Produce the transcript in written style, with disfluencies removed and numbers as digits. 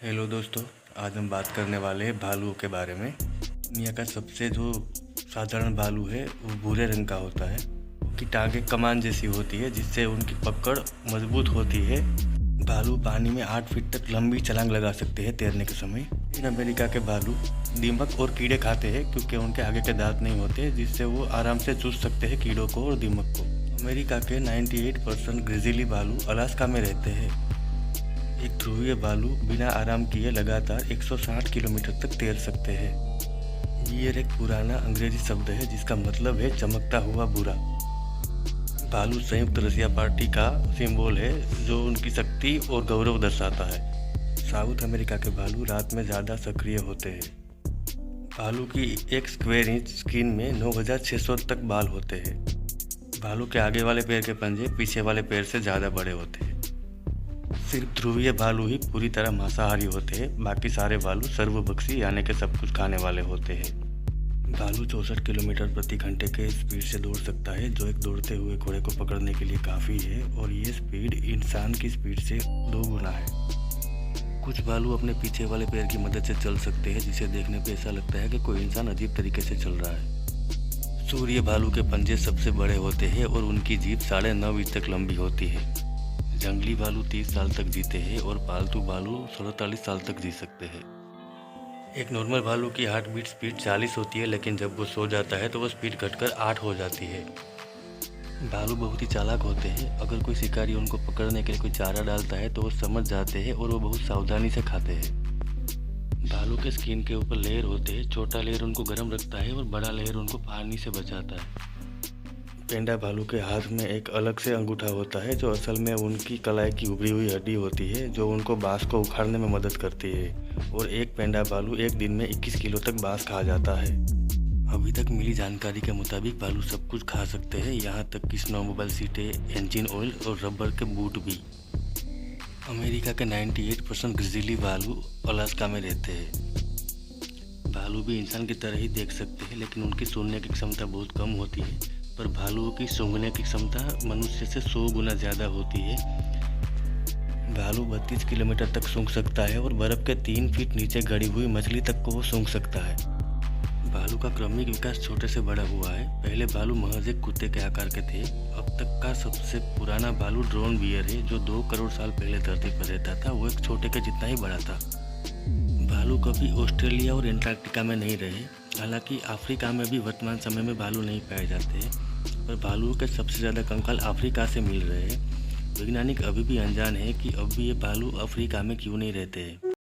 Hello दोस्तों, आज हम बात करने वाले हैं भालुओं के बारे में। दुनिया का सबसे जो साधारण भालू है वो भूरे रंग का होता है। उनकी टांगें कमान जैसी होती है जिससे उनकी पकड़ मजबूत होती है। भालू पानी में 8 फीट तक लंबी छलांग लगा सकते हैं तैरने के समय। इन अमेरिका के भालू दीमक और कीड़े खाते हैं क्योंकि उनके आगे के दांत नहीं होते, जिससे वो आराम से चूस सकते हैं कीड़ों को और दीमक को। अमेरिका के 98% ग्रिजली भालू अलास्का में रहते हैं। एक ध्रुवीय भालू बिना आराम किए लगातार 160 किलोमीटर तक तैर सकते हैं। बियर एक पुराना अंग्रेजी शब्द है जिसका मतलब है चमकता हुआ भूरा। भालू संयुक्त रसिया पार्टी का सिंबल है जो उनकी शक्ति और गौरव दर्शाता है। साउथ अमेरिका के भालू रात में ज़्यादा सक्रिय होते हैं। भालू की 1 स्क्वायर इंच स्किन में 9600 तक बाल होते हैं। भालू के आगे वाले पैर के पंजे पीछे वाले पैर से ज़्यादा बड़े होते हैं। सिर्फ ध्रुवीय भालू ही पूरी तरह मांसाहारी होते हैं, बाकी सारे भालू सर्वभक्षी यानी कि सब कुछ खाने वाले होते हैं। भालू 64 किलोमीटर प्रति घंटे के स्पीड से दौड़ सकता है, जो एक दौड़ते हुए घोड़े को पकड़ने के लिए काफ़ी है, और ये स्पीड इंसान की स्पीड से 2 गुना है। कुछ भालू अपने पीछे वाले पैर की मदद से चल सकते हैं, जिसे देखने पे ऐसा लगता है कि कोई इंसान अजीब तरीके से चल रहा है। सूर्य भालू के पंजे सबसे बड़े होते हैं और उनकी जीभ 9.5 इंच तक लंबी होती है। जंगली भालू 30 साल तक जीते हैं और पालतू भालू 47 साल तक जी सकते हैं। एक नॉर्मल भालू की हार्ट बीट स्पीड 40 होती है, लेकिन जब वो सो जाता है तो वो स्पीड घटकर 8 हो जाती है। भालू बहुत ही चालाक होते हैं। अगर कोई शिकारी उनको पकड़ने के लिए कोई चारा डालता है तो वो समझ जाते हैं और वो बहुत सावधानी से खाते हैं। भालू के स्किन के ऊपर लेयर होते हैं। छोटा लेयर उनको गर्म रखता है और बड़ा लेयर उनको पानी से बचाता है। पेंडा भालू के हाथ में एक अलग से अंगूठा होता है जो असल में उनकी कलाई की उभरी हुई हड्डी होती है, जो उनको बांस को उखाड़ने में मदद करती है। और एक पेंडा भालू एक दिन में 21 किलो तक बांस खा जाता है। अभी तक मिली जानकारी के मुताबिक भालू सब कुछ खा सकते हैं, यहाँ तक कि स्नोमोबाइल सीटें, इंजन ऑयल और रबर के बूट भी। अमेरिका के 98% ग्रिजली भालू अलास्का में रहते हैं। भालू भी इंसान की तरह ही देख सकते हैं, लेकिन उनकी सुनने की क्षमता बहुत कम होती है। पर भालुओं की सूंघने की क्षमता मनुष्य से 100 गुना ज़्यादा होती है। भालू 32 किलोमीटर तक सूंघ सकता है और बर्फ़ के 3 फीट नीचे गड़ी हुई मछली तक को वो सूंघ सकता है। भालू का क्रमिक विकास छोटे से बड़ा हुआ है। पहले भालू महज एक कुत्ते के आकार के थे। अब तक का सबसे पुराना भालू ड्रोन बियर है, जो 2 करोड़ साल पहले धरती पर रहता था। वो एक छोटे के जितना ही बड़ा था। भालू कभी ऑस्ट्रेलिया और एंटार्क्टिका में नहीं रहे। हालांकि अफ्रीका में भी वर्तमान समय में भालू नहीं पाए जाते हैं, पर भालुओं के सबसे ज़्यादा कंकाल अफ्रीका से मिल रहे हैं। वैज्ञानिक अभी भी अनजान है कि अब भी ये भालू अफ्रीका में क्यों नहीं रहते हैं।